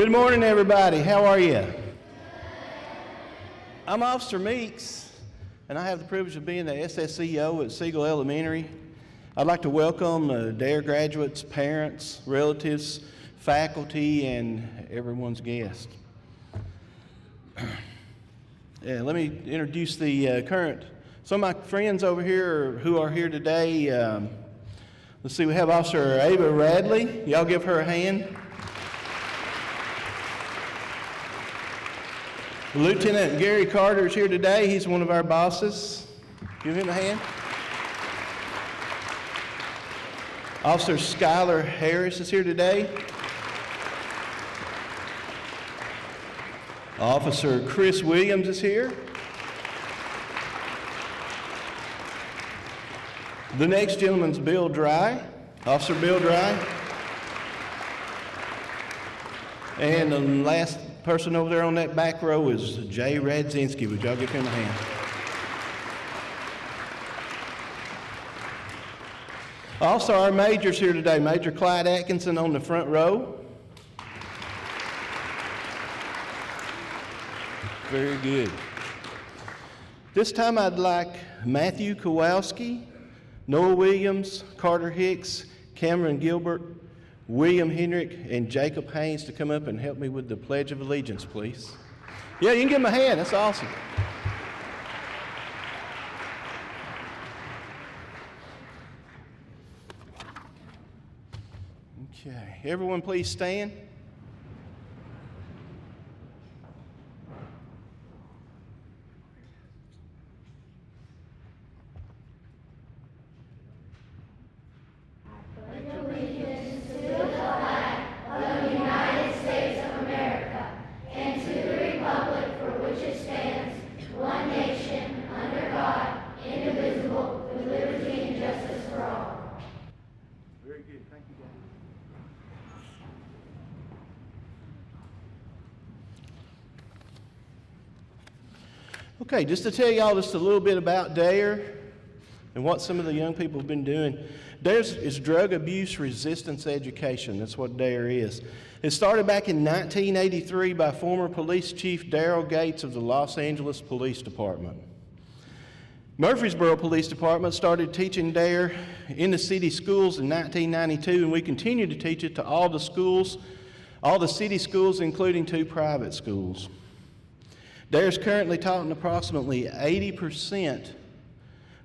Good morning, everybody. How are you? I'm Officer Meeks, and I have the privilege of being the SSEO at Siegel Elementary. I'd like to welcome DARE graduates, parents, relatives, faculty, and everyone's guests. Let me introduce the some of my friends over here who are here today. Let's see, we have Officer Ava Radley. Y'all give her a hand. Lieutenant Gary Carter is here today. He's one of our bosses. Give him a hand. Officer Skylar Harris is here today. Officer Chris Williams is here. The next gentleman's Bill Dry, Officer Bill Dry. And the last person over there on that back row is Jay Radzinski. Would y'all give him a hand? Also, our majors here today. Major Clyde Atkinson on the front row. Very good. This time I'd like Matthew Kowalski, Noah Williams, Carter Hicks, Cameron Gilbert, William Henrick, and Jacob Haynes to come up and help me with the Pledge of Allegiance, please. Yeah, you can give them a hand. That's awesome. Okay, everyone please stand. Okay, just to tell y'all just a little bit about DARE and what some of the young people have been doing. DARE is drug abuse resistance education. That's what DARE is. It started back in 1983 by former police chief Daryl Gates of the Los Angeles Police Department. Murfreesboro Police Department started teaching DARE in the city schools in 1992, and we continue to teach it to all the schools, all the city schools, including 2 private schools. DARE is currently taught in approximately 80%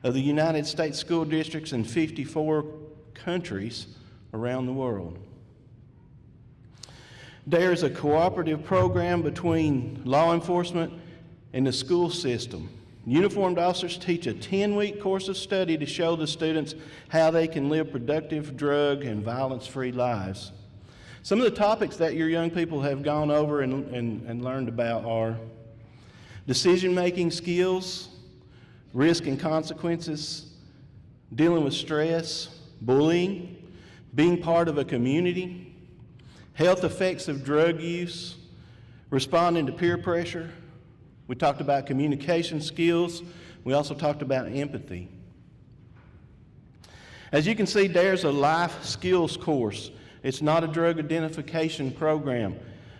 of the United States school districts in 54 countries around the world. DARE is a cooperative program between law enforcement and the school system. Uniformed officers teach a 10-week course of study to show the students how they can live productive, drug, and violence-free lives. Some of the topics that your young people have gone over and learned about are decision-making skills, risk and consequences, dealing with stress, bullying, being part of a community, health effects of drug use, responding to peer pressure. We talked about communication skills. We also talked about empathy. As you can see, DARE's a life skills course. It's not a drug identification program.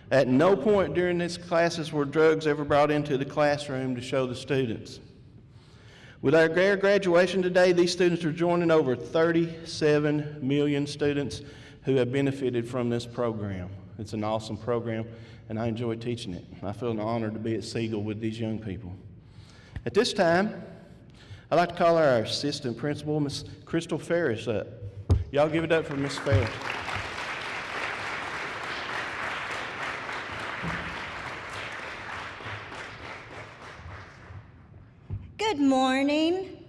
At no point during these classes were drugs ever brought into the classroom to show the students. With our DARE graduation today, these students are joining over 37 million students who have benefited from this program. It's an awesome program, and I enjoy teaching it. I feel an honor to be at Siegel with these young people. At this time, I'd like to call our assistant principal, Miss Crystal Ferris, up. Y'all give it up for Miss Ferris. Good morning.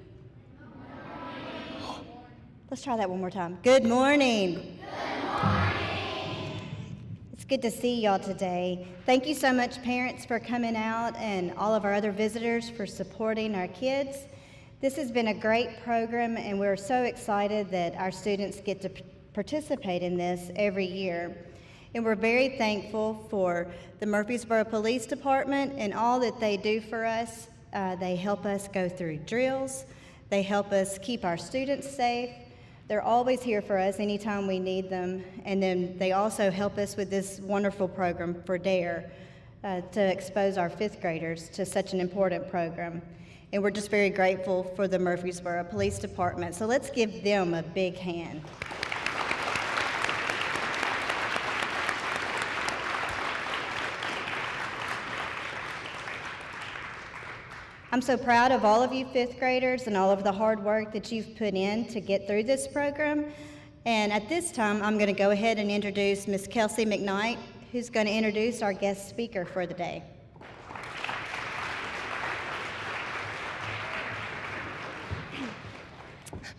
Let's try that one more time. Good morning. Good morning. It's good to see y'all today. Thank you so much, parents, for coming out, and all of our other visitors for supporting our kids. This has been a great program, and we're so excited that our students get to participate in this every year. And we're very thankful for the Murfreesboro Police Department and all that they do for us. They help us go through drills. They help us keep our students safe. They're always here for us anytime we need them, and then they also help us with this wonderful program for DARE to expose our fifth graders to such an important program. And we're just very grateful for the Murfreesboro Police Department. So let's give them a big hand. I'm so proud of all of you fifth graders and all of the hard work that you've put in to get through this program. And at this time, I'm going to go ahead and introduce Ms. Kelsey McKnight, who's going to introduce our guest speaker for the day.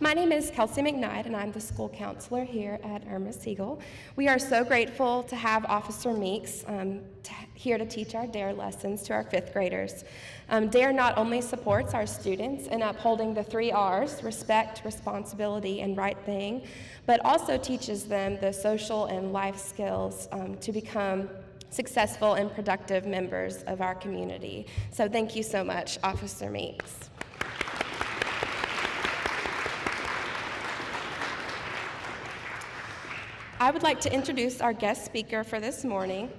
My name is Kelsey McKnight, and I'm the school counselor here at Siegel. We are so grateful to have Officer Meeks here to teach our DARE lessons to our fifth graders. DARE not only supports our students in upholding the 3 R's, respect, responsibility, and right thing, but also teaches them the social and life skills to become successful and productive members of our community. So thank you so much, Officer Meeks. I would like to introduce our guest speaker for this morning.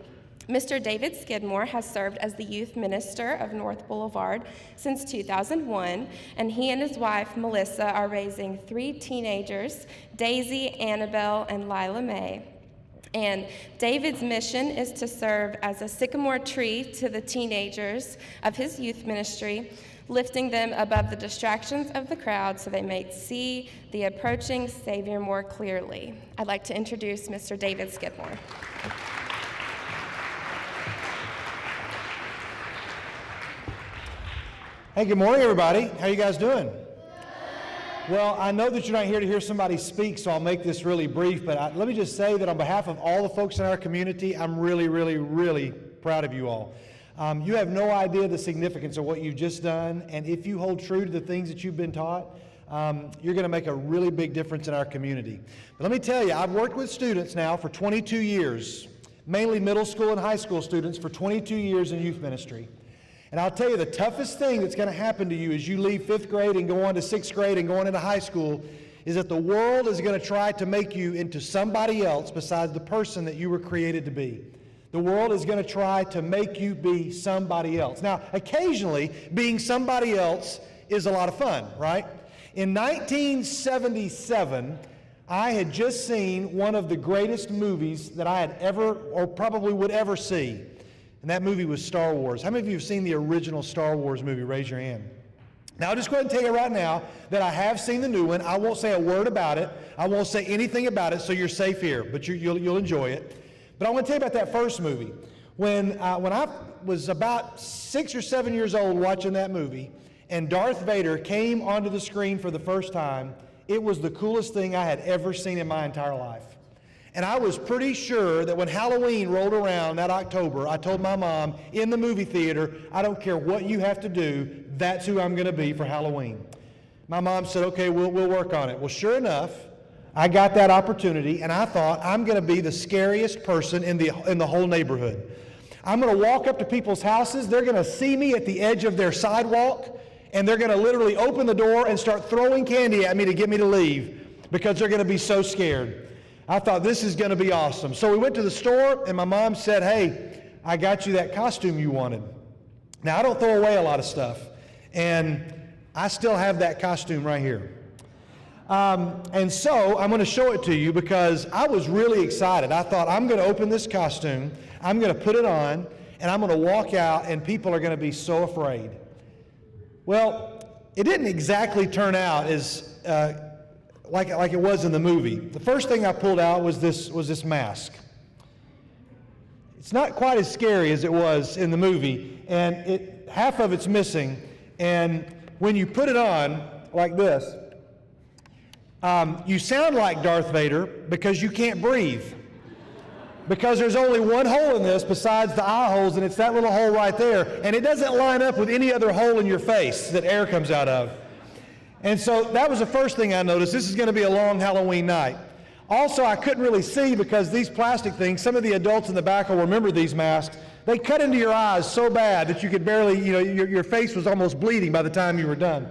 Mr. David Skidmore has served as the youth minister of North Boulevard since 2001, and he and his wife, Melissa, are raising 3 teenagers, Daisy, Annabelle, and Lila Mae. And David's mission is to serve as a sycamore tree to the teenagers of his youth ministry, lifting them above the distractions of the crowd so they may see the approaching Savior more clearly. I'd like to introduce Mr. David Skidmore. Hey, good morning, everybody. How you guys doing? Well, I know that you're not here to hear somebody speak, so I'll make this really brief, but let me just say that on behalf of all the folks in our community, I'm really, really, really proud of you all. You have no idea the significance of what you've just done, and if you hold true to the things that you've been taught, you're going to make a really big difference in our community. But let me tell you, I've worked with students now for 22 years, mainly middle school and high school students for 22 years in youth ministry. And I'll tell you, the toughest thing that's going to happen to you as you leave 5th grade and go on to 6th grade and go on into high school is that the world is going to try to make you into somebody else besides the person that you were created to be. The world is going to try to make you be somebody else. Now, occasionally, being somebody else is a lot of fun, right? In 1977, I had just seen one of the greatest movies that I had ever, or probably would ever see. And that movie was Star Wars. How many of you have seen the original Star Wars movie? Raise your hand. Now, I'll just go ahead and tell you right now that I have seen the new one. I won't say a word about it. I won't say anything about it, so you're safe here, but you'll enjoy it. But I want to tell you about that first movie. When I was about 6 or 7 years old watching that movie, and Darth Vader came onto the screen for the first time, it was the coolest thing I had ever seen in my entire life. And I was pretty sure that when Halloween rolled around that October, I told my mom in the movie theater, I don't care what you have to do, that's who I'm going to be for Halloween. My mom said, okay, we'll work on it. Well, sure enough, I got that opportunity, and I thought, I'm going to be the scariest person in the whole neighborhood. I'm going to walk up to people's houses. They're going to see me at the edge of their sidewalk, and they're going to literally open the door and start throwing candy at me to get me to leave because they're going to be so scared. I thought, this is going to be awesome. So we went to the store, and my mom said, hey, I got you that costume you wanted. Now, I don't throw away a lot of stuff, and I still have that costume right here. And so I'm going to show it to you because I was really excited. I thought, I'm going to open this costume, I'm going to put it on, and I'm going to walk out, and people are going to be so afraid. Well, it didn't exactly turn out as like it was in the movie. The first thing I pulled out was this mask. It's not quite as scary as it was in the movie, and half of it's missing, and when you put it on like this, you sound like Darth Vader because you can't breathe. Because there's only one hole in this besides the eye holes, and it's that little hole right there, and it doesn't line up with any other hole in your face that air comes out of. And so that was the first thing I noticed. This is going to be a long Halloween night. Also, I couldn't really see because these plastic things, some of the adults in the back will remember these masks, they cut into your eyes so bad that you could barely, your face was almost bleeding by the time you were done.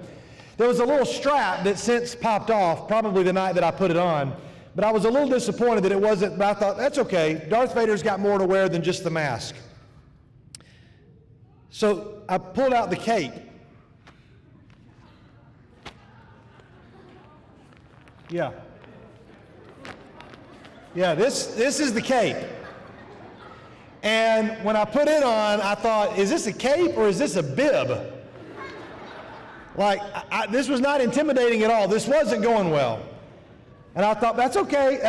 There was a little strap that since popped off, probably the night that I put it on, but I was a little disappointed that it wasn't, but I thought, that's okay. Darth Vader's got more to wear than just the mask. So I pulled out the cape. Yeah. Yeah, this is the cape. And when I put it on, I thought, is this a cape or is this a bib? Like, this was not intimidating at all. This wasn't going well. And I thought, that's okay.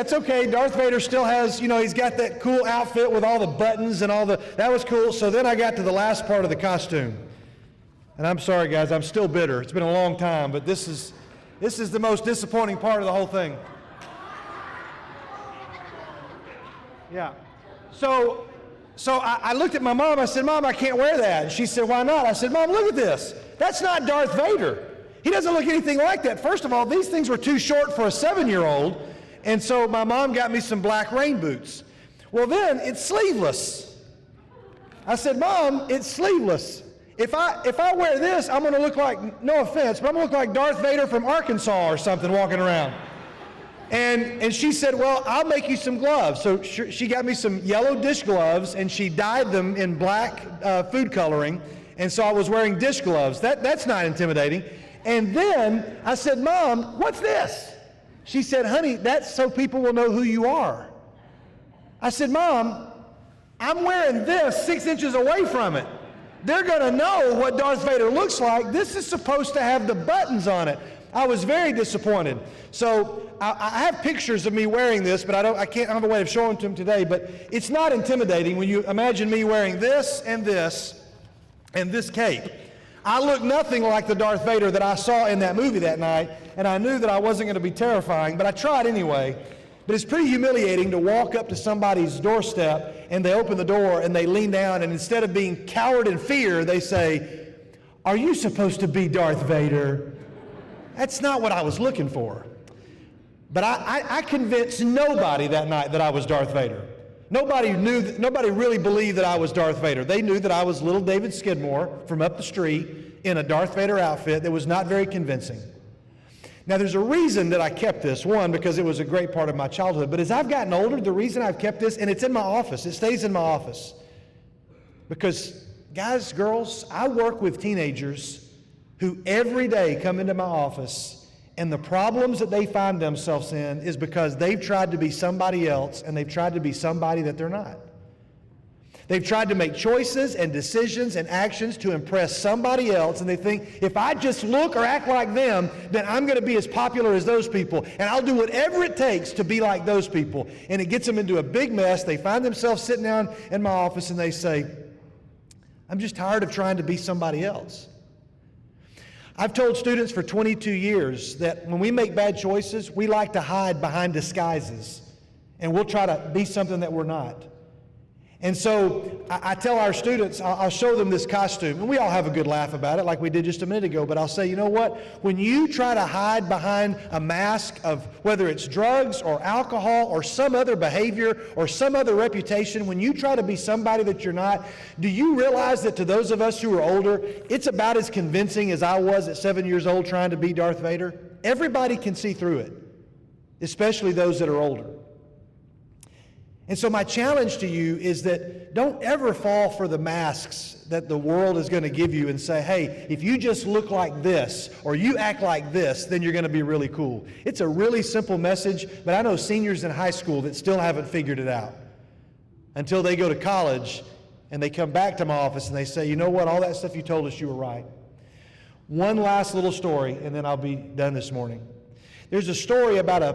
Darth Vader still has, he's got that cool outfit with all the buttons and that was cool. So then I got to the last part of the costume. And I'm sorry, guys, I'm still bitter. It's been a long time, but this is the most disappointing part of the whole thing. Yeah. So I looked at my mom. I said, Mom, I can't wear that. And she said, why not? I said, Mom, look at this. That's not Darth Vader. He doesn't look anything like that. First of all, these things were too short for a 7-year-old. And so my mom got me some black rain boots. Well, then it's sleeveless. I said, Mom, it's sleeveless. If I wear this, I'm going to look like, no offense, but I'm going to look like Darth Vader from Arkansas or something walking around. And she said, well, I'll make you some gloves. So she got me some yellow dish gloves, and she dyed them in black food coloring. And so I was wearing dish gloves. That's not intimidating. And then I said, Mom, what's this? She said, honey, that's so people will know who you are. I said, Mom, I'm wearing this 6 inches away from it. They're going to know what Darth Vader looks like. This is supposed to have the buttons on it. I was very disappointed. So I have pictures of me wearing this, but I don't have a way of showing to them today, but it's not intimidating when you imagine me wearing this and this and this cape. I look nothing like the Darth Vader that I saw in that movie that night, and I knew that I wasn't going to be terrifying, but I tried anyway. But it's pretty humiliating to walk up to somebody's doorstep and they open the door and they lean down, and instead of being cowered in fear, they say, are you supposed to be Darth Vader? That's not what I was looking for. But I convinced nobody that night that I was Darth Vader. Nobody really believed that I was Darth Vader. They knew that I was little David Skidmore from up the street in a Darth Vader outfit that was not very convincing. Now, there's a reason that I kept this. One, because it was a great part of my childhood. But as I've gotten older, the reason I've kept this, and it's in my office, it stays in my office. Because, guys, girls, I work with teenagers who every day come into my office, and the problems that they find themselves in is because they've tried to be somebody else, and they've tried to be somebody that they're not. They've tried to make choices and decisions and actions to impress somebody else, and they think, if I just look or act like them, then I'm going to be as popular as those people, and I'll do whatever it takes to be like those people. And it gets them into a big mess. They find themselves sitting down in my office, and they say, I'm just tired of trying to be somebody else. I've told students for 22 years that when we make bad choices, we like to hide behind disguises, and we'll try to be something that we're not. And so I tell our students, I'll show them this costume, and we all have a good laugh about it like we did just a minute ago, but I'll say, you know what? When you try to hide behind a mask of whether it's drugs or alcohol or some other behavior or some other reputation, when you try to be somebody that you're not, do you realize that to those of us who are older, it's about as convincing as I was at 7 years old trying to be Darth Vader? Everybody can see through it, especially those that are older. And so my challenge to you is that don't ever fall for the masks that the world is going to give you and say, hey, if you just look like this or you act like this, then you're going to be really cool. It's a really simple message, but I know seniors in high school that still haven't figured it out until they go to college and they come back to my office and they say, you know what, all that stuff you told us, you were right. One last little story, and then I'll be done this morning. There's a story about a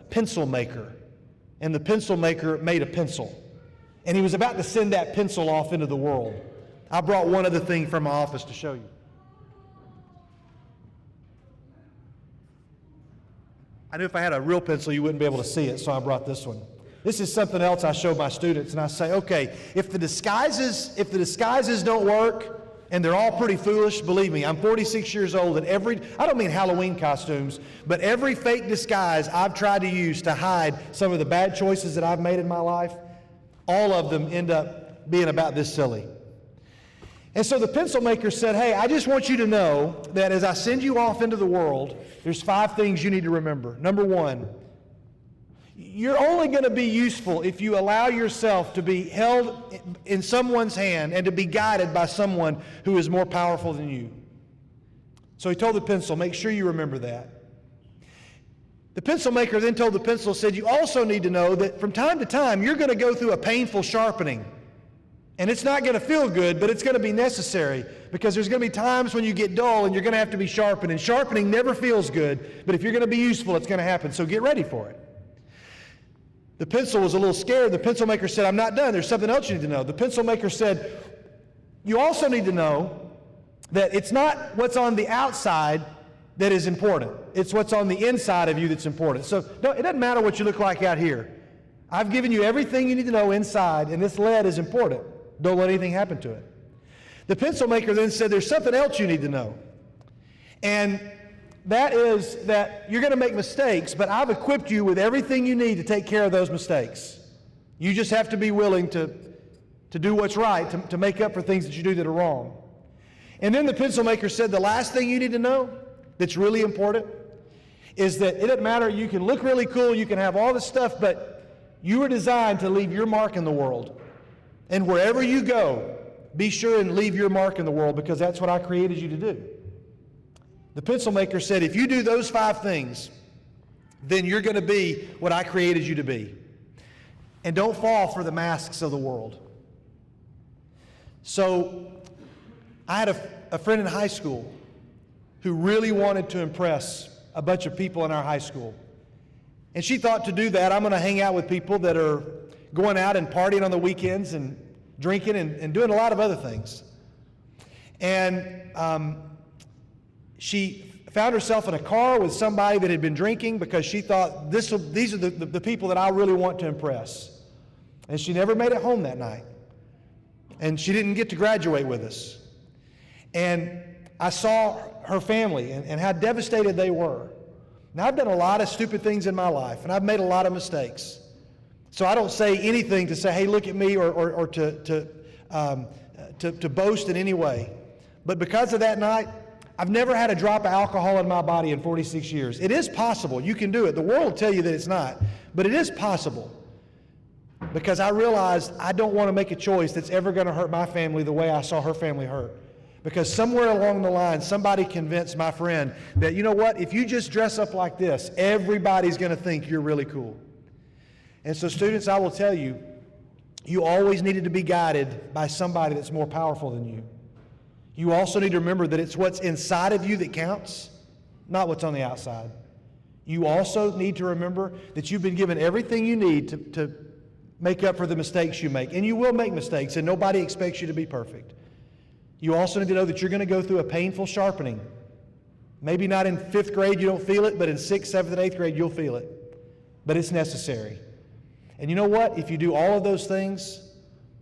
pencil maker. And the pencil maker made a pencil. And he was about to send that pencil off into the world. I brought one other thing from my office to show you. I knew if I had a real pencil, you wouldn't be able to see it, so I brought this one. This is something else I show my students, and I say, okay, if the disguises don't work, and they're all pretty foolish, believe me, I'm 46 years old, and I don't mean Halloween costumes, but every fake disguise I've tried to use to hide some of the bad choices that I've made in my life, all of them end up being about this silly. And so the pencil maker said, hey, I just want you to know that as I send you off into the world, there's 5 things you need to remember. Number 1, you're only going to be useful if you allow yourself to be held in someone's hand and to be guided by someone who is more powerful than you. So he told the pencil, make sure you remember that. The pencil maker then told the pencil, said, you also need to know that from time to time, you're going to go through a painful sharpening. And it's not going to feel good, but it's going to be necessary because there's going to be times when you get dull and you're going to have to be sharpened. And sharpening never feels good, but if you're going to be useful, it's going to happen. So get ready for it. The pencil was a little scared. The pencil maker said, I'm not done. There's something else you need to know. The pencil maker said, you also need to know that it's not what's on the outside that is important. It's what's on the inside of you that's important. So it doesn't matter what you look like out here. I've given you everything you need to know inside, and this lead is important. Don't let anything happen to it. The pencil maker then said, there's something else you need to know. And that is that you're going to make mistakes, but I've equipped you with everything you need to take care of those mistakes. You just have to be willing to do what's right, to make up for things that you do that are wrong. And then the pencil maker said, the last thing you need to know that's really important is that it doesn't matter, you can look really cool, you can have all this stuff, but you were designed to leave your mark in the world. And wherever you go, be sure and leave your mark in the world because that's what I created you to do. The pencil maker said, if you do those 5 things, then you're going to be what I created you to be. And don't fall for the masks of the world. So I had a friend in high school who really wanted to impress a bunch of people in our high school. And she thought to do that, I'm going to hang out with people that are going out and partying on the weekends and drinking and doing a lot of other things. And she found herself in a car with somebody that had been drinking because she thought, these are the people that I really want to impress. And she never made it home that night. And she didn't get to graduate with us. And I saw her family and how devastated they were. Now, I've done a lot of stupid things in my life, and I've made a lot of mistakes. So I don't say anything to say, hey, look at me, or to boast in any way. But because of that night, I've never had a drop of alcohol in my body in 46 years. It is possible. You can do it. The world will tell you that it's not. But it is possible. Because I realized I don't want to make a choice that's ever going to hurt my family the way I saw her family hurt. Because somewhere along the line, somebody convinced my friend that, you know what, if you just dress up like this, everybody's going to think you're really cool. And so students, I will tell you, you always needed to be guided by somebody that's more powerful than you. You also need to remember that it's what's inside of you that counts, not what's on the outside. You also need to remember that you've been given everything you need to make up for the mistakes you make. And you will make mistakes, and nobody expects you to be perfect. You also need to know that you're going to go through a painful sharpening. Maybe not in 5th grade you don't feel it, but in 6th, 7th, and 8th grade you'll feel it. But it's necessary. And you know what? If you do all of those things,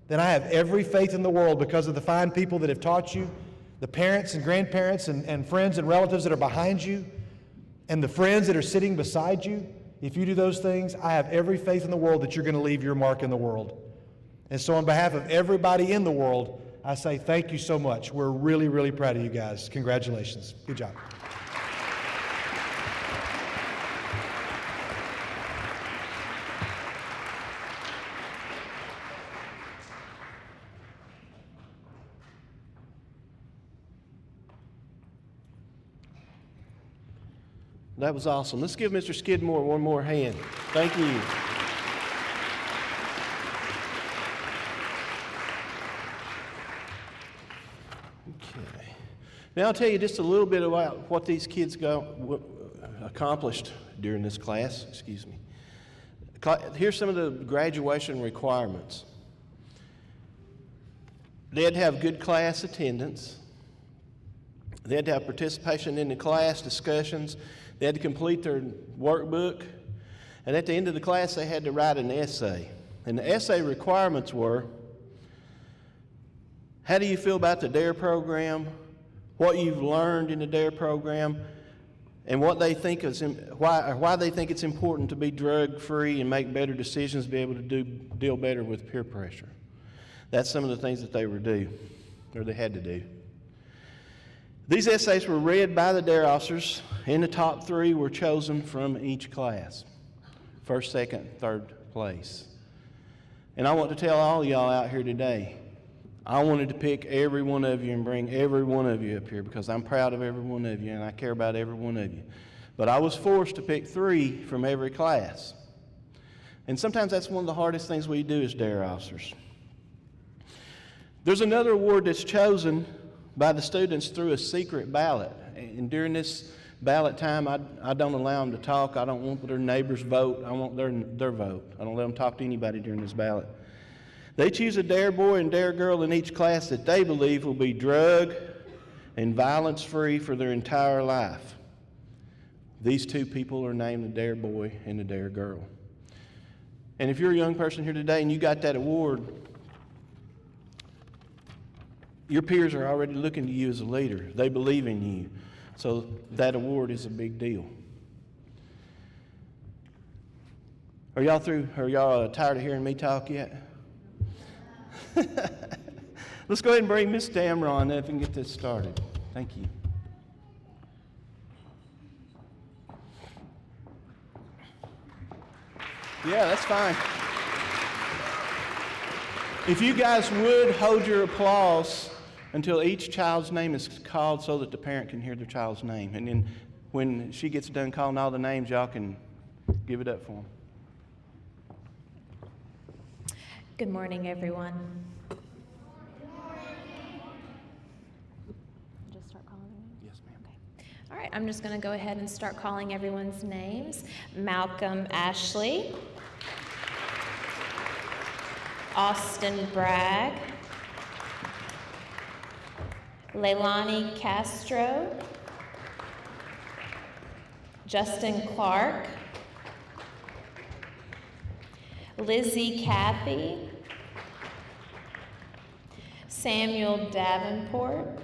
then I have every faith in the world because of the fine people that have taught you, the parents and grandparents and friends and relatives that are behind you, and the friends that are sitting beside you. If you do those things, I have every faith in the world that you're going to leave your mark in the world. And so on behalf of everybody in the world, I say thank you so much. We're really, really proud of you guys. Congratulations. Good job. That was awesome. Let's give Mr. Skidmore one more hand. Thank you. Okay. Now I'll tell you just a little bit about what these kids accomplished during this class. Excuse me. Here's some of the graduation requirements. They had to have good class attendance. They had to have participation in the class discussions. They had to complete their workbook. And at the end of the class, they had to write an essay. And the essay requirements were, how do you feel about the DARE program, what you've learned in the DARE program, and what they think is why they think it's important to be drug-free and make better decisions, be able to deal better with peer pressure. That's some of the things that they were due. or they had to do. These essays were read by the DARE officers, and the top 3 were chosen from each class. First, second, third place. And I want to tell all y'all out here today, I wanted to pick every one of you and bring every one of you up here because I'm proud of every one of you and I care about every one of you. But I was forced to pick 3 from every class. And sometimes that's one of the hardest things we do as DARE officers. There's another award that's chosen by the students through a secret ballot. And during this ballot time, I don't allow them to talk. I don't want their neighbors' vote. I want their vote. I don't let them talk to anybody during this ballot. They choose a DARE boy and DARE girl in each class that they believe will be drug and violence-free for their entire life. These 2 people are named the DARE boy and the DARE girl. And if you're a young person here today and you got that award, your peers are already looking to you as a leader. They believe in you. So that award is a big deal. Are y'all through? Are y'all tired of hearing me talk yet? Let's go ahead and bring Miss Damron up and get this started. Thank you. Yeah, that's fine. If you guys would hold your applause until each child's name is called so that the parent can hear their child's name. And then when she gets done calling all the names, y'all can give it up for them. Good morning, everyone. Just start calling them? Yes, ma'am. Okay. All right, I'm just going to go ahead and start calling everyone's names. Malcolm Ashley. Austin Bragg. Leilani Castro. Justin Clark. Lizzie Cathy. Samuel Davenport.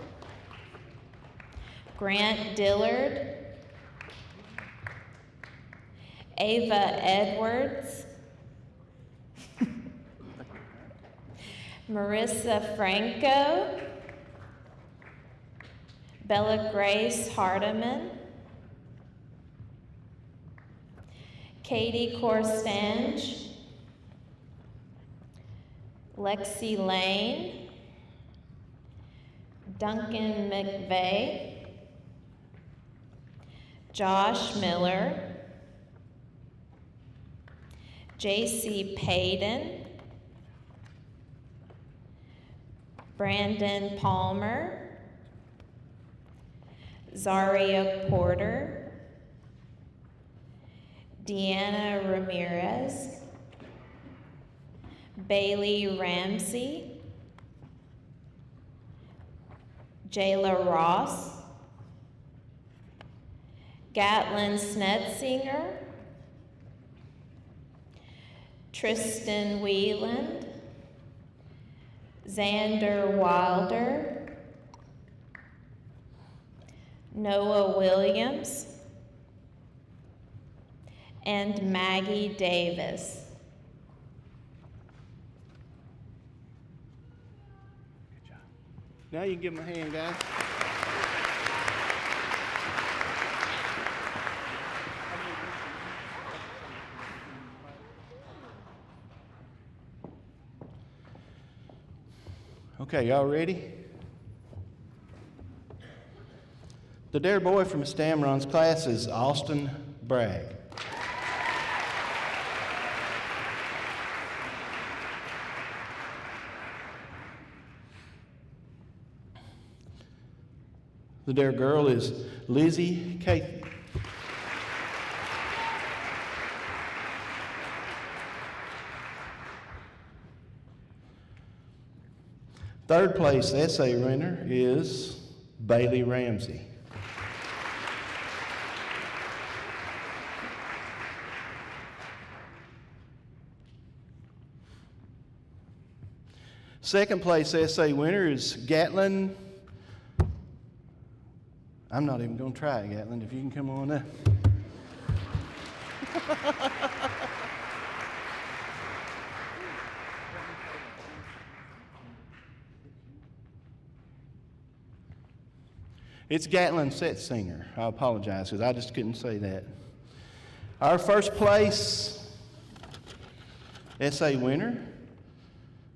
Grant Dillard. Ava Edwards. Marissa Franco. Bella Grace Hardiman. Katie Corstange. Lexi Lane. Duncan McVeigh. Josh Miller. J.C. Payton. Brandon Palmer. Zaria Porter. Deanna Ramirez. Bailey Ramsey. Jayla Ross. Gatlin Snetzinger. Tristan Wieland. Xander Wilder. Noah Williams. And Maggie Davis. Good job. Now you can give them a hand, guys. Okay, y'all ready? The DARE boy from Miss Damron's class is Austin Bragg. The DARE girl is Lizzie Cathy. Third place essay winner is Bailey Ramsey. Second place essay winner is Gatlin. I'm not even going to try it, Gatlin, if you can come on up. It's Gatlin Setzinger. I apologize because I just couldn't say that. Our first place essay winner,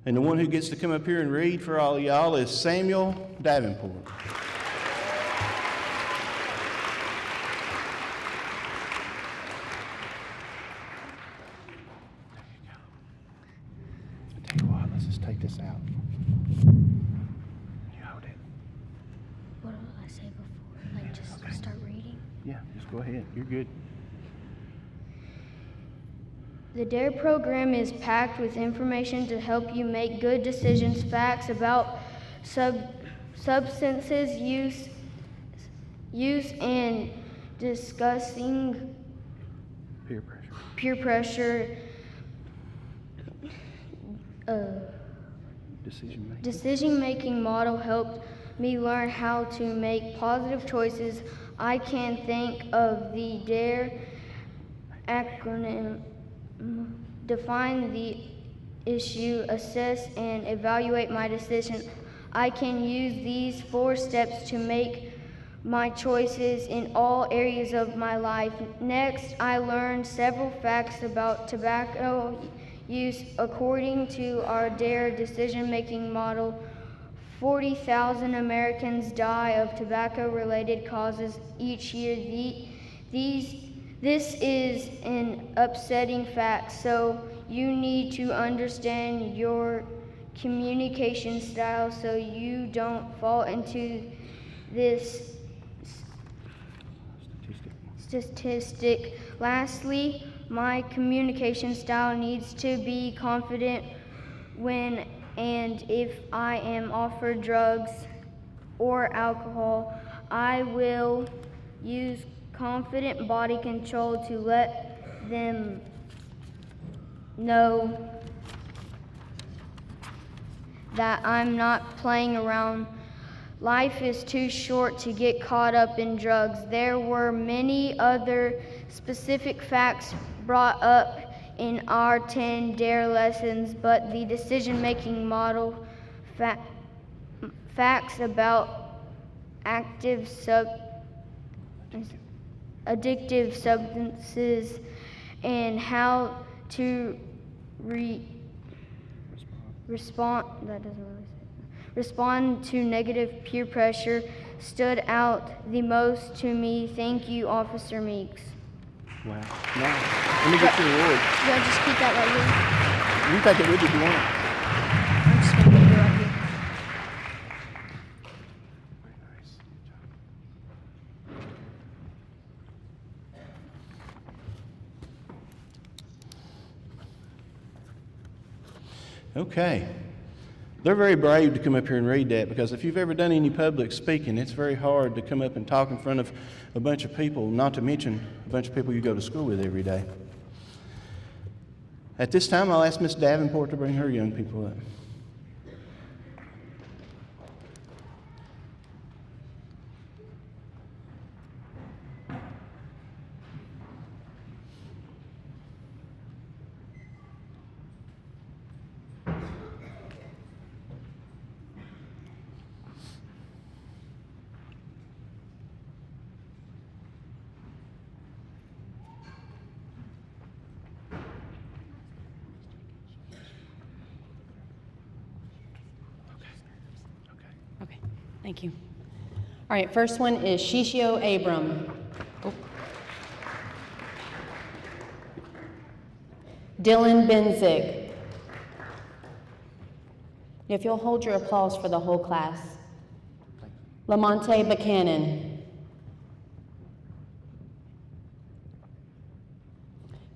and the one who gets to come up here and read for all of y'all, is Samuel Davenport. Take this out. You hold it. What did I say before? Like just start reading? Yeah, just go ahead. You're good. The DARE program is packed with information to help you make good decisions, facts about substances use and discussing peer pressure, decision-making model helped me learn how to make positive choices. I can think of the DARE acronym, define the issue, assess, and evaluate my decision. I can use these 4 steps to make my choices in all areas of my life. Next, I learned several facts about tobacco use. According to our DARE decision-making model, 40,000 Americans die of tobacco-related causes each year. This is an upsetting fact, so you need to understand your communication style so you don't fall into this statistic. Lastly, my communication style needs to be confident when and if I am offered drugs or alcohol. I will use confident body control to let them know that I'm not playing around. Life is too short to get caught up in drugs. There were many other specific facts brought up in our 10 DARE lessons, but the decision-making model, facts about addictive substances, and how to respond to negative peer pressure stood out the most to me. Thank you, Officer Meeks. Wow. Now, let me get your award. Yeah, just keep that right here. You take it with you if you want. I'm just gonna put it right here. Very nice. Good job. Okay. They're very brave to come up here and read that, because if you've ever done any public speaking, it's very hard to come up and talk in front of a bunch of people, not to mention a bunch of people you go to school with every day. At this time, I'll ask Miss Davenport to bring her young people up. Okay, thank you. All right, first one is Shishio Abram. Oh. Dylan Benzig. If you'll hold your applause for the whole class. Lamonte Buchanan.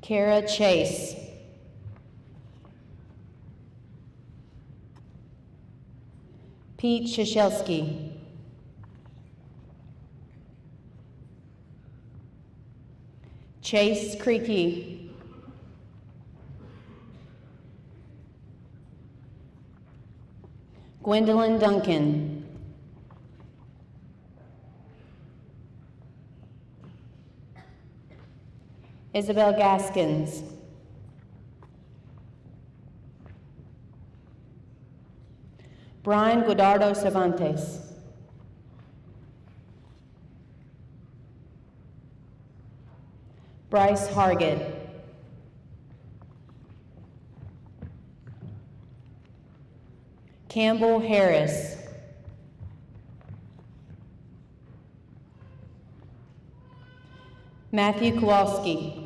Kara Chase. Pete Shashelsky. Chase Creaky. Gwendolyn Duncan. Isabel Gaskins. Brian Guadardo Cervantes. Bryce Hargett. Campbell Harris. Matthew Kowalski.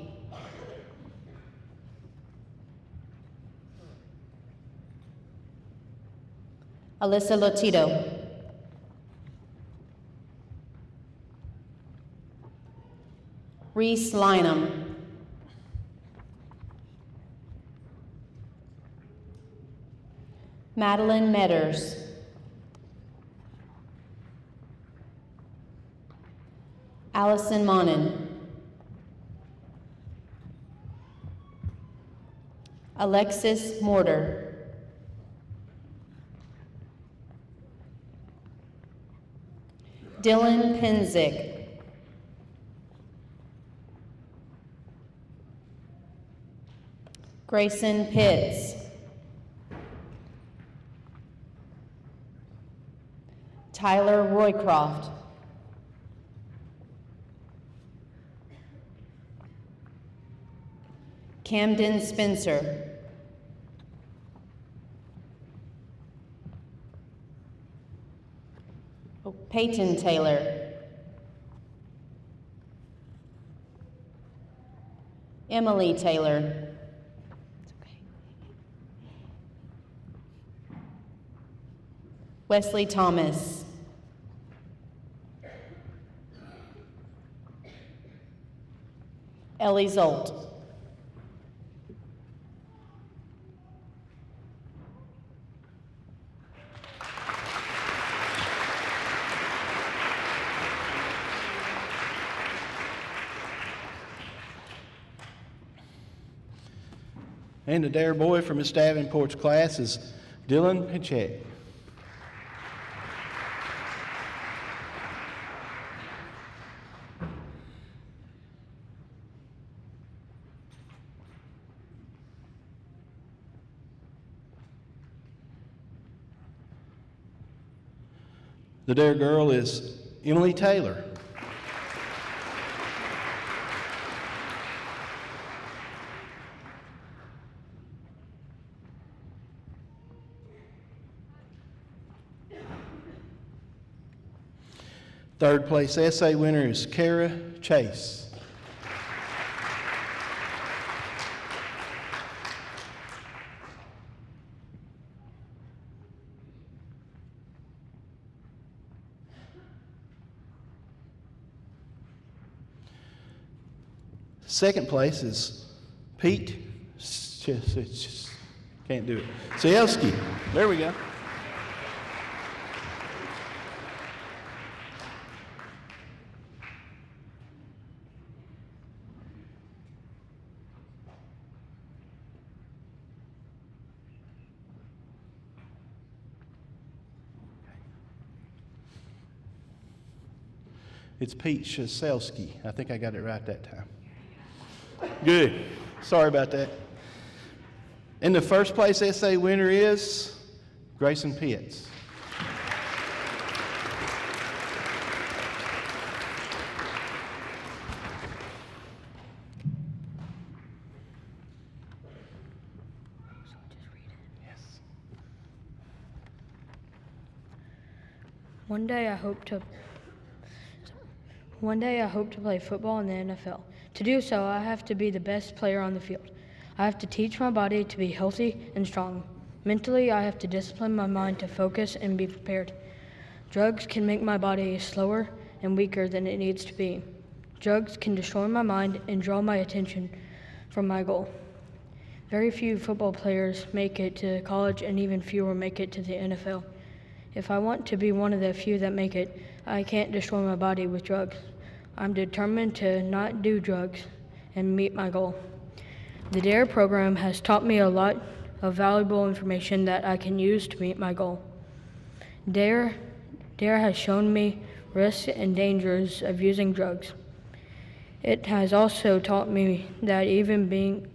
Alyssa Lotito. Reese Lynham. Madeline Metters. Allison Monin. Alexis Mortar. Dylan Penzick. Grayson Pitts. Tyler Roycroft. Camden Spencer. Peyton Taylor. Emily Taylor. Wesley Thomas. Ellie Zolt. And the dare boy from Miss Davenport's class is Dylan Hitchett. The dare girl is Emily Taylor. Third place essay winner is Kara Chase. Second place is Pete. Can't do it. Sielski. There we go. It's Pete Shaselski. I think I got it right that time. Good. Sorry about that. And the first place essay winner is Grayson Pitts. One day I hope to play football in the NFL. To do so, I have to be the best player on the field. I have to teach my body to be healthy and strong. Mentally, I have to discipline my mind to focus and be prepared. Drugs can make my body slower and weaker than it needs to be. Drugs can destroy my mind and draw my attention from my goal. Very few football players make it to college, and even fewer make it to the NFL. If I want to be one of the few that make it, I can't destroy my body with drugs. I'm determined to not do drugs and meet my goal. The DARE program has taught me a lot of valuable information that I can use to meet my goal. DARE has shown me risks and dangers of using drugs. It has also taught me that even being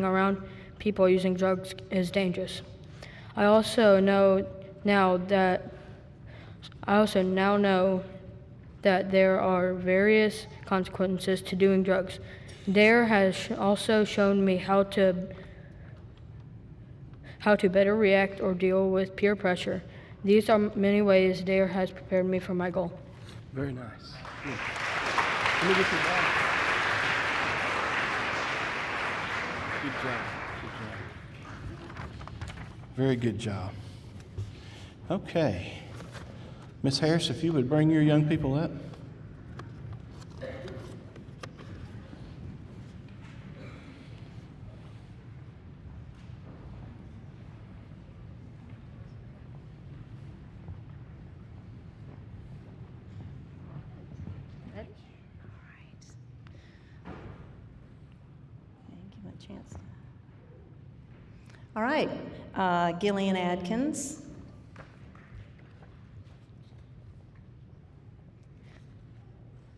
around people using drugs is dangerous. I also now know that there are various consequences to doing drugs. DARE has also shown me how to better react or deal with peer pressure. These are many ways DARE has prepared me for my goal. Very nice. Good. Let me get your bag. Good job. Good job. Very good job. Okay. Miss Harris, if you would bring your young people up. Give him a chance. All right, Gillian Adkins.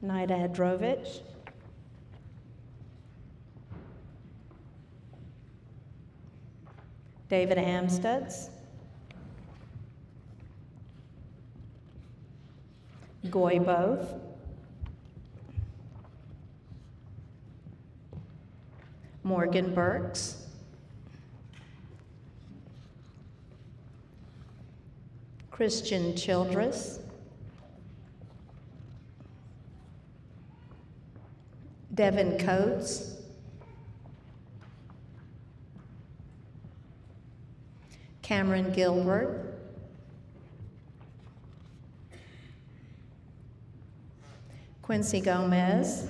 Nida Hadrovich. David Amstutz. Goy Both. Morgan Burks. Christian Childress. Devin Coates. Cameron Gilbert. Quincy Gomez.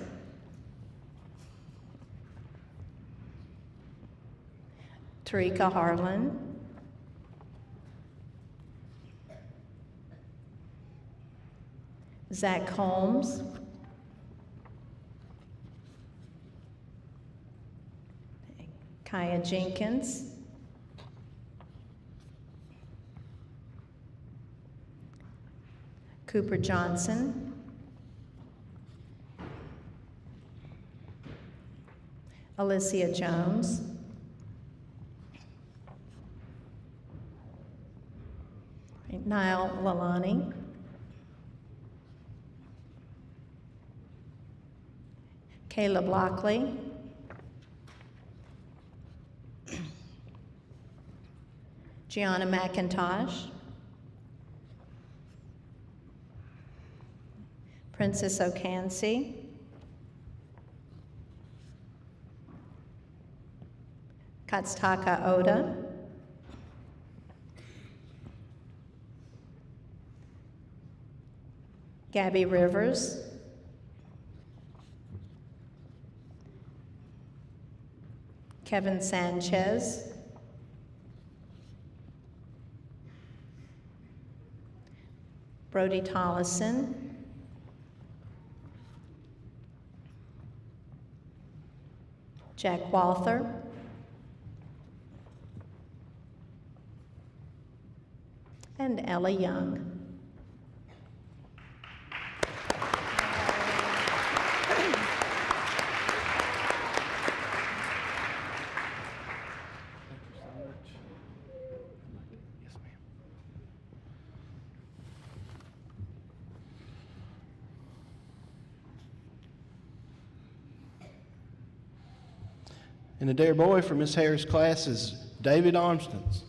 Tarika Harlan. Zach Holmes. Kaya Jenkins. Cooper Johnson. Alicia Jones. Niall Lalani. Caleb Lockley. Gianna McIntosh. Princess Okansi. Katstaka Oda. Gabby Rivers. Kevin Sanchez. Brody Tollison. Jack Walther. And Ella Young. And the DARE boy for Miss Harris' class is David Armstons.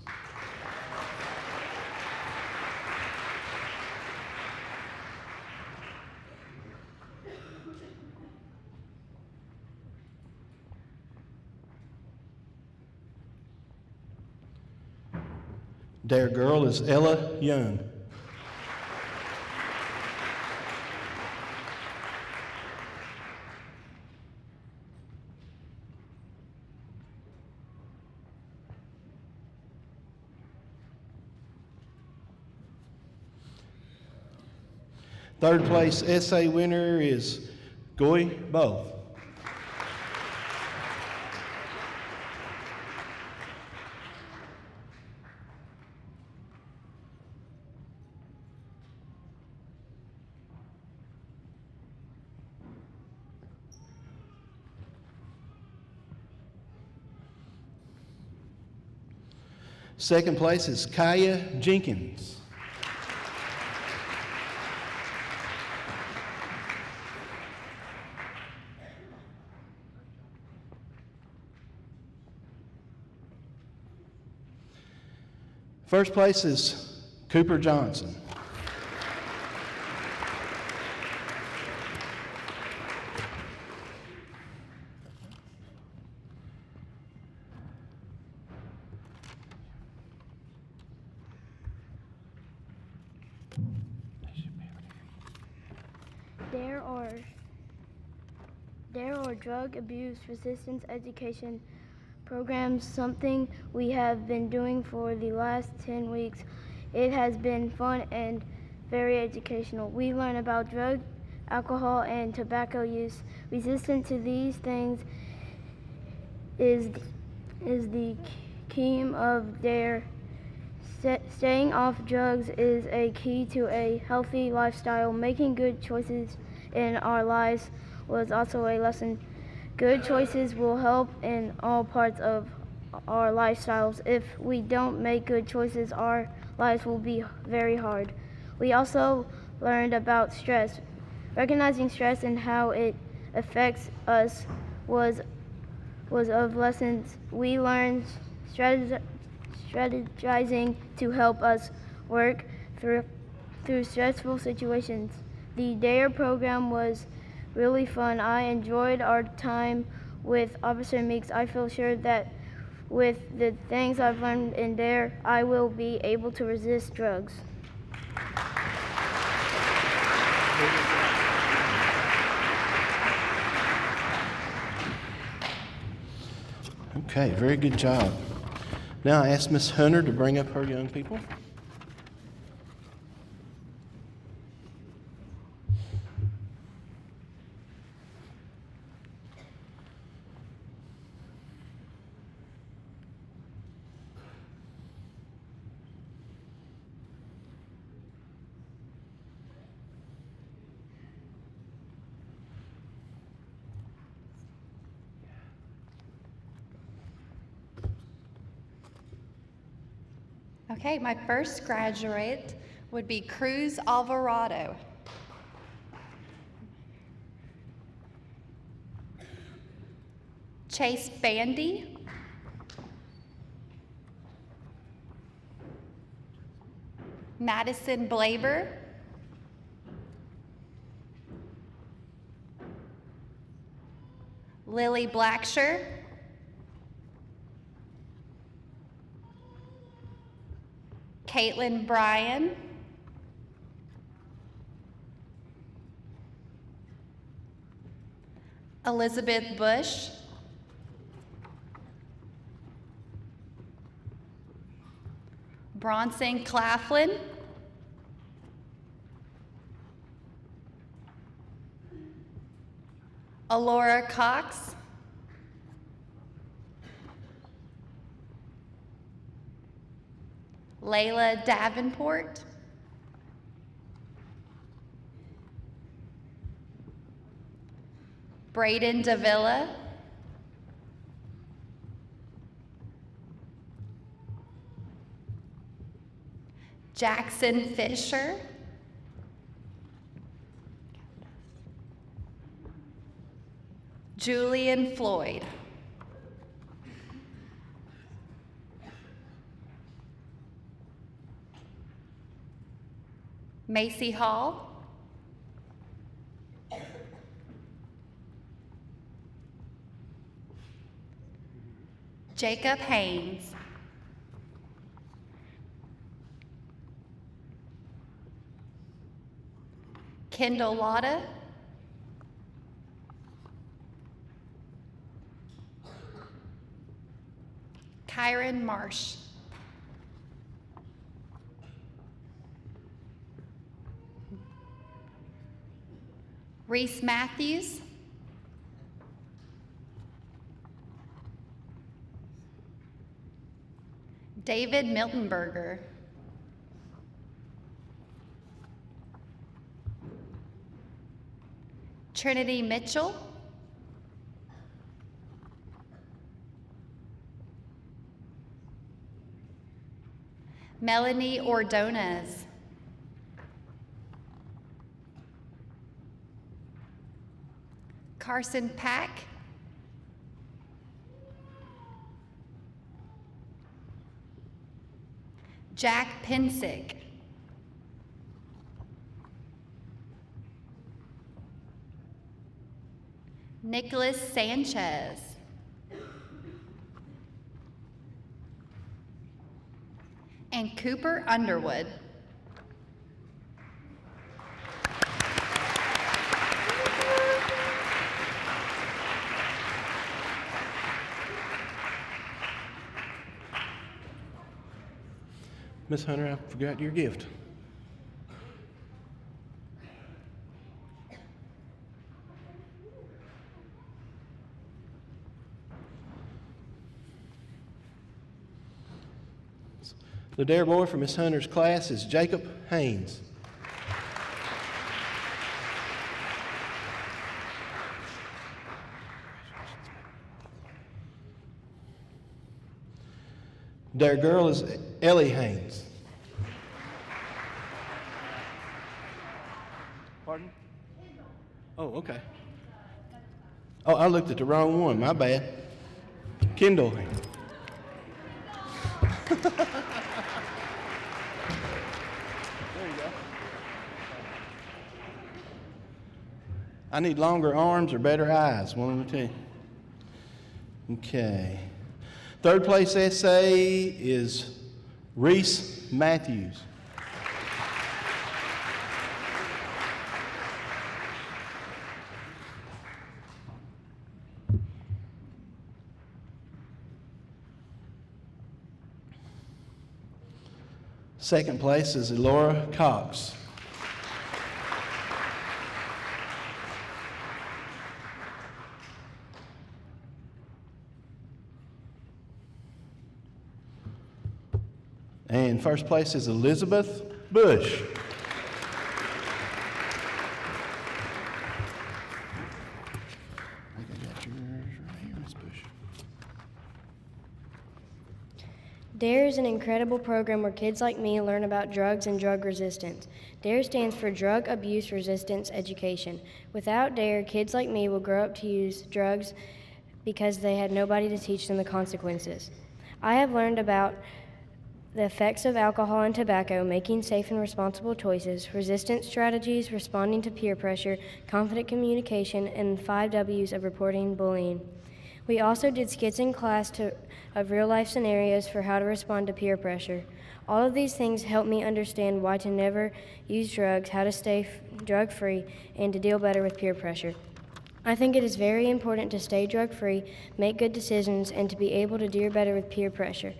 DARE girl is Ella Young. Third place essay winner is Goy Both. Second place is Kaya Jenkins. First place is Cooper Johnson. There are drug abuse resistance education programs, something we have been doing for the last 10 weeks. It has been fun and very educational. We learn about drug, alcohol, and tobacco use. Resistance to these things is the key of their staying off drugs is a key to a healthy lifestyle. Making good choices in our lives was also a lesson. Good choices will help in all parts of our lifestyles. If we don't make good choices, our lives will be very hard. We also learned about stress. Recognizing stress and how it affects us was of lessons. We learned strategizing to help us work through stressful situations. The DARE program was really fun. I enjoyed our time with Officer Meeks. I feel sure that with the things I've learned in DARE, I will be able to resist drugs. Okay, very good job. Now I ask Miss Hunter to bring up her young people. Okay, my first graduate would be Cruz Alvarado. Chase Bandy. Madison Blaber. Lily Blacksher. Caitlin Bryan. Elizabeth Bush. Bronson Claflin. Alora Cox. Layla Davenport. Braden Davila. Jackson Fisher. Julian Floyd. Macy Hall. Jacob Haynes. Kendall Lotta. Kyron Marsh. Reese Matthews. David Miltenberger. Trinity Mitchell. Melanie Ordonez. Carson Pack. Jack Pensick. Nicholas Sanchez. And Cooper Underwood. Miss Hunter, I forgot your gift. The dare boy for Miss Hunter's class is Jacob Haynes. Dare girl is Ellie Haynes. Pardon? Oh, okay. Oh, I looked at the wrong one. My bad. Kendall Haynes. There you go. I need longer arms or better eyes, one of the two. Okay. Third place essay is Reese Matthews. Second place is Elora Cox. And first place is Elizabeth Bush. I think I got yours right here, Miss Bush. DARE is an incredible program where kids like me learn about drugs and drug resistance. DARE stands for Drug Abuse Resistance Education. Without DARE, kids like me will grow up to use drugs because they had nobody to teach them the consequences. I have learned about the effects of alcohol and tobacco, making safe and responsible choices, resistance strategies, responding to peer pressure, confident communication, and 5 W's of reporting bullying. We also did skits in class of real-life scenarios for how to respond to peer pressure. All of these things help me understand why to never use drugs, how to stay drug-free, and to deal better with peer pressure. I think it is very important to stay drug-free, make good decisions, and to be able to deal better with peer pressure.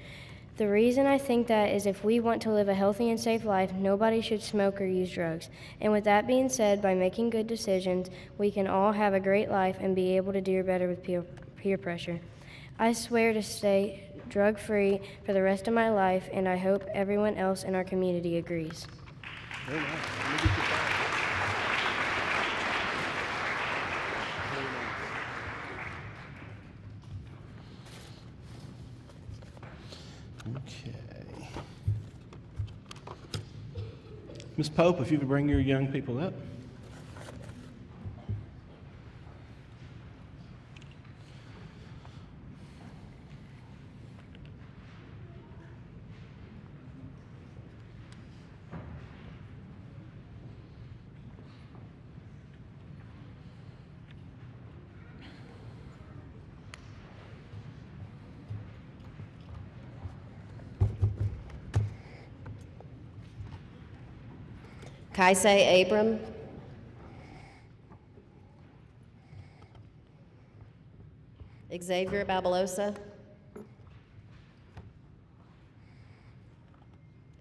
The reason I think that is if we want to live a healthy and safe life, nobody should smoke or use drugs. And with that being said, by making good decisions, we can all have a great life and be able to deal better with peer pressure. I swear to stay drug-free for the rest of my life, and I hope everyone else in our community agrees. Very nice. Let me get your phone. Okay. Ms. Pope, if you could bring your young people up. Kaisei Abram. Xavier Babalosa.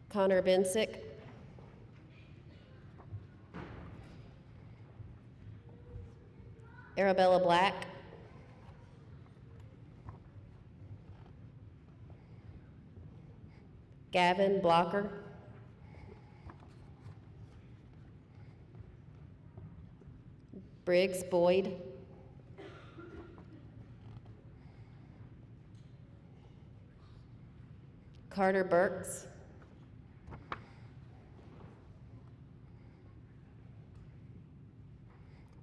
Connor Bensick. Arabella Black. Gavin Blocker. Briggs Boyd. Carter Burks.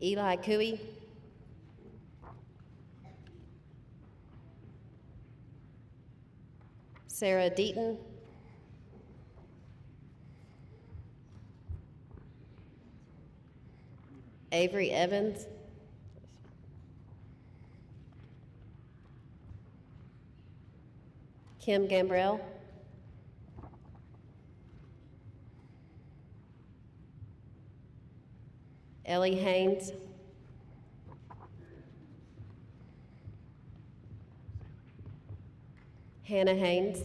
Eli Cooey. Sarah Deaton. Avery Evans. Kim Gambrell. Ellie Haynes. Hannah Haynes.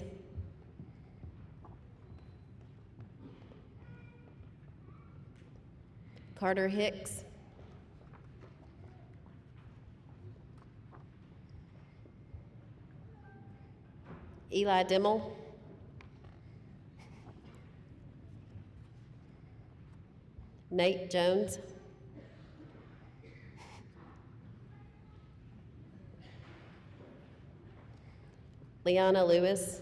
Carter Hicks. Eli Dimmel. Nate Jones. Liana Lewis.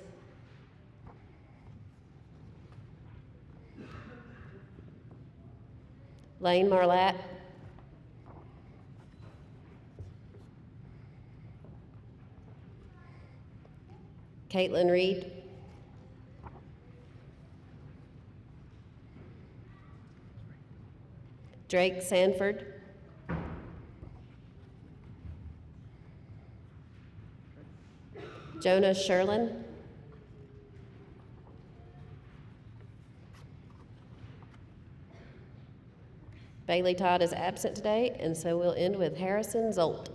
Lane Marlatt. Caitlin Reed. Drake Sanford. Jonah Sherlin. Bailey Todd is absent today, and so we'll end with Harrison Zolt.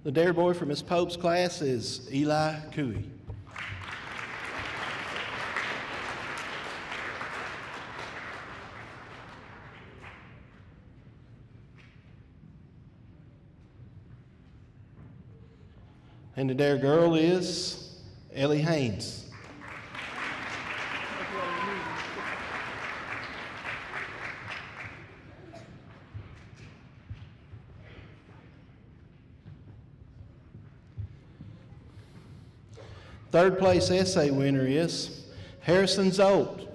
The Dare Boy from Miss Pope's class is Eli Cooey. And the Dare Girl is Ellie Haynes. Third place essay winner is Harrison Zolt.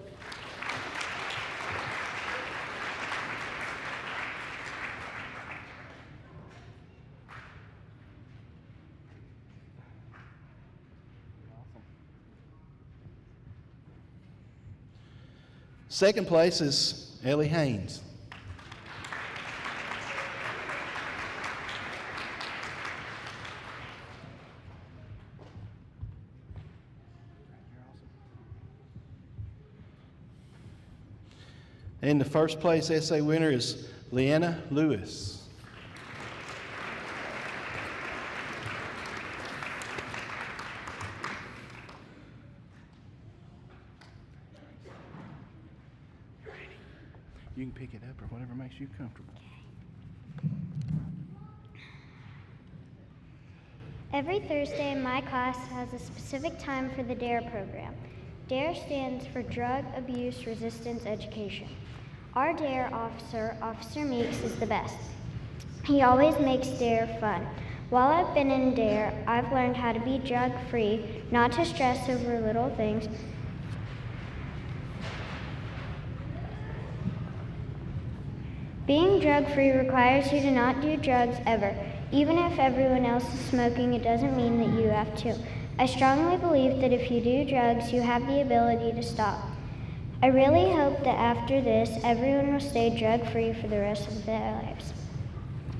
Second place is Ellie Haynes. And the first place essay winner is Leanna Lewis. You can pick it up or whatever makes you comfortable. Every Thursday, my class has a specific time for the DARE program. DARE stands for Drug Abuse Resistance Education. Our DARE officer, Officer Meeks, is the best. He always makes DARE fun. While I've been in DARE, I've learned how to be drug-free, not to stress over little things. Being drug-free requires you to not do drugs ever. Even if everyone else is smoking, it doesn't mean that you have to. I strongly believe that if you do drugs, you have the ability to stop. I really hope that after this, everyone will stay drug-free for the rest of their lives.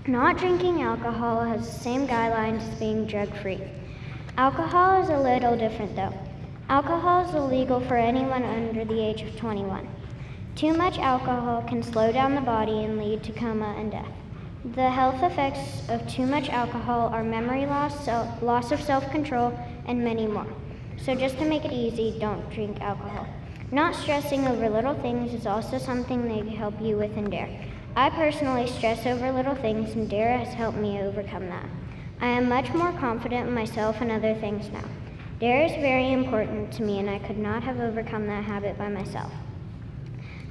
Not drinking alcohol has the same guidelines as being drug-free. Alcohol is a little different though. Alcohol is illegal for anyone under the age of 21. Too much alcohol can slow down the body and lead to coma and death. The health effects of too much alcohol are memory loss, loss of self-control, and many more. So just to make it easy, don't drink alcohol. Not stressing over little things is also something they can help you with in DARE. I personally stress over little things, and DARE has helped me overcome that. I am much more confident in myself and other things now. DARE is very important to me, and I could not have overcome that habit by myself.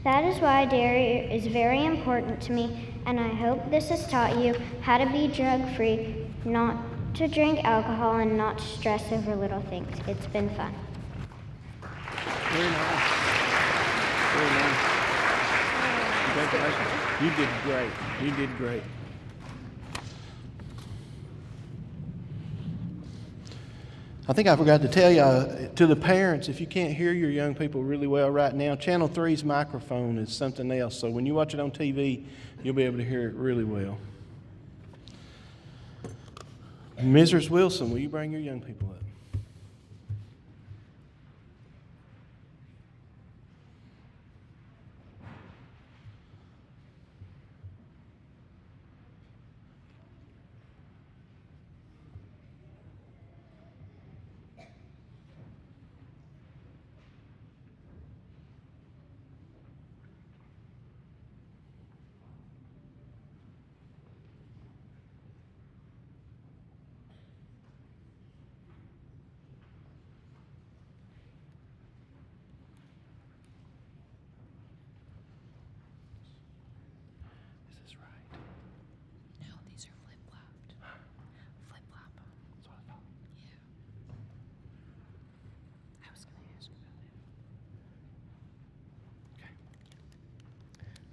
That is why dairy is very important to me, and I hope this has taught you how to be drug-free, not to drink alcohol, and not to stress over little things. It's been fun. Very nice. Very nice. Congratulations. You did great. You did great. I think I forgot to tell you, to the parents, if you can't hear your young people really well right now, Channel 3's microphone is something else. So when you watch it on TV, you'll be able to hear it really well. Mrs. Wilson, will you bring your young people up?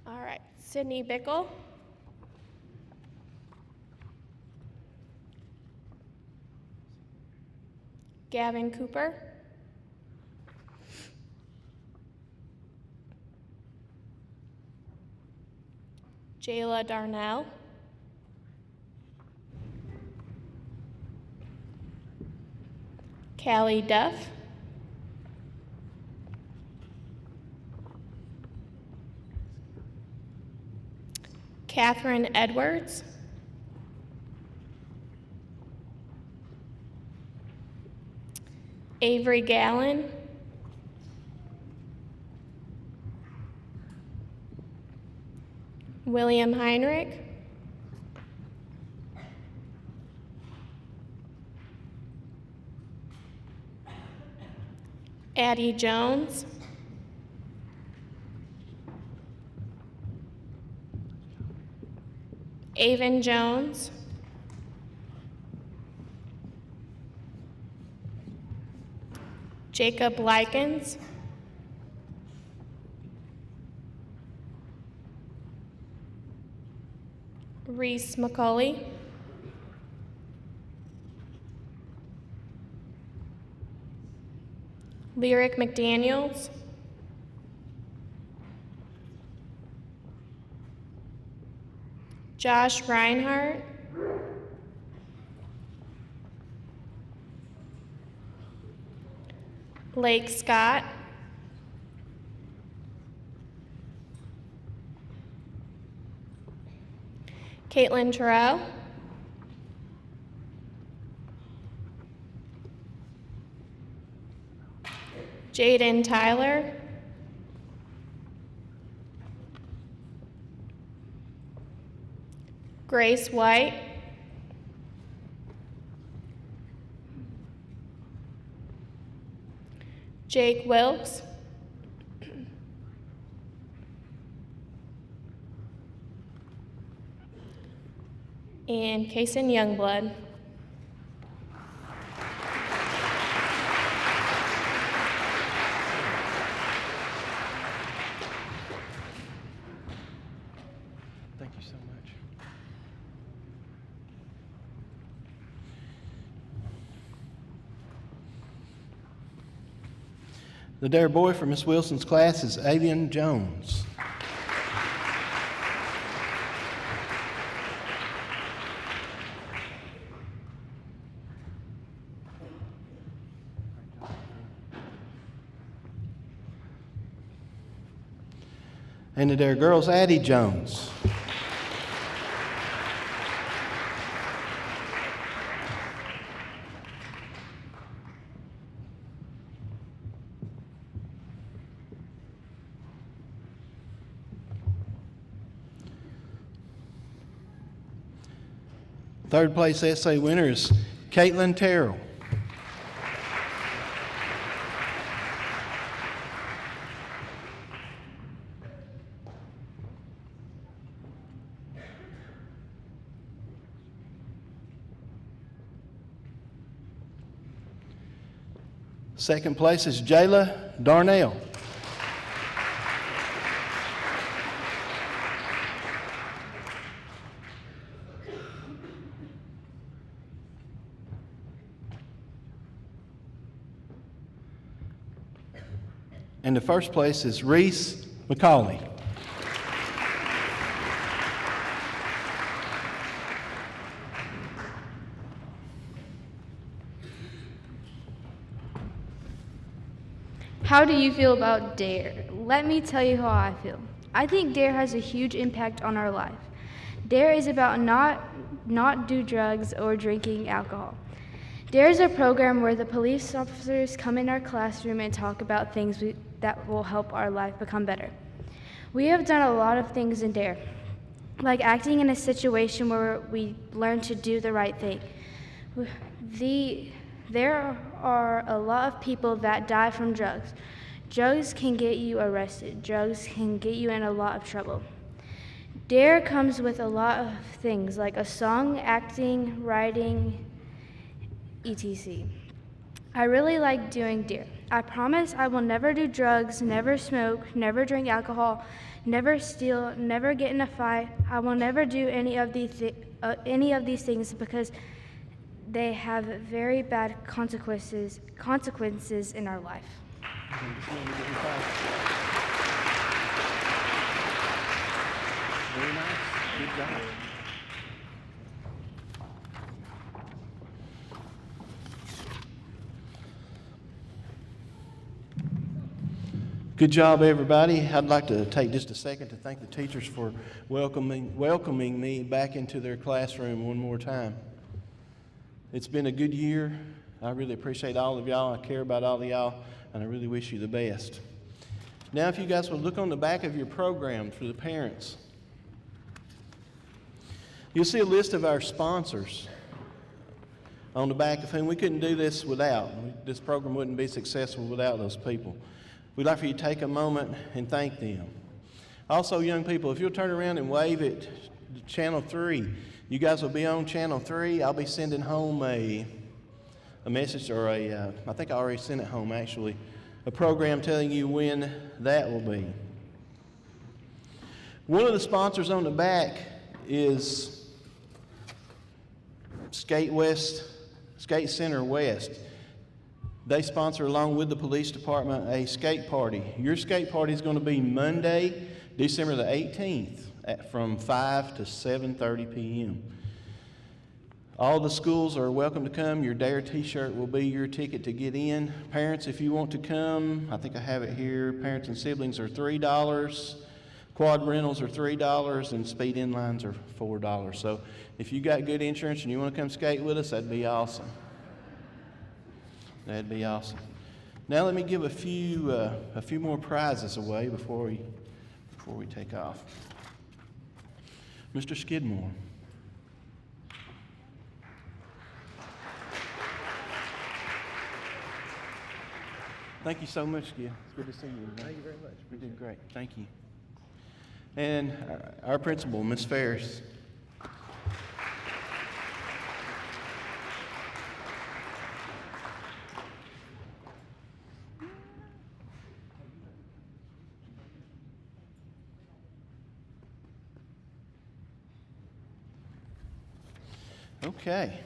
All right, Sydney Bickle. Gavin Cooper. Jayla Darnell. Callie Duff. Catherine Edwards. Avery Gallen. William Heinrich. Addie Jones. Avon Jones. Jacob Likens. Reese McCauley. Lyric McDaniels. Josh Reinhardt. Blake Scott. Caitlin Terrell. Jaden Tyler. Grace White. Jake Wilkes. And Kason Youngblood. Thank you so much. The dare boy for Miss Wilson's class is Avian Jones. And the dare girl's Addie Jones. Third place essay winner is Caitlin Terrell. Second place is Jayla Darnell. And the first place is Reese McCauley. How do you feel about DARE? Let me tell you how I feel. I think DARE has a huge impact on our life. DARE is about not do drugs or drinking alcohol. DARE is a program where the police officers come in our classroom and talk about things that will help our life become better. We have done a lot of things in DARE, like acting in a situation where we learn to do the right thing. There are a lot of people that die from drugs. Drugs can get you arrested. Drugs can get you in a lot of trouble. DARE comes with a lot of things like a song, acting, writing, etc. I really like doing DARE. I promise I will never do drugs, never smoke, never drink alcohol, never steal, never get in a fight. I will never do any of these things because they have very bad consequences in our life. Very nice. Good job. Good job, everybody. I'd like to take just a second to thank the teachers for welcoming me back into their classroom one more time. It's been a good year. I really appreciate all of y'all. I care about all of y'all, and I really wish you the best. Now, if you guys would look on the back of your program for the parents, you'll see a list of our sponsors on the back of whom we couldn't do this without. This program wouldn't be successful without those people. We'd like for you to take a moment and thank them. Also, young people, if you'll turn around and wave at Channel 3, you guys will be on Channel 3. I'll be sending home a message, or I think I already sent it home actually, a program telling you when that will be. One of the sponsors on the back is Skate Center West. They sponsor, along with the police department, a skate party. Your skate party is going to be Monday, December the 18th, from 5 to 7:30 p.m. All the schools are welcome to come. Your DARE t-shirt will be your ticket to get in. Parents, if you want to come, I think I have it here. Parents and siblings are $3. Quad rentals are $3, and speed inlines are $4. So if you got good insurance and you want to come skate with us, that'd be awesome. That'd be awesome. Now let me give a few more prizes away before we take off. Mr. Skidmore. Thank you so much, Skid. It's good to see you. Thank you very much. You did great. Thank you. And our principal, Ms. Ferris. Okay.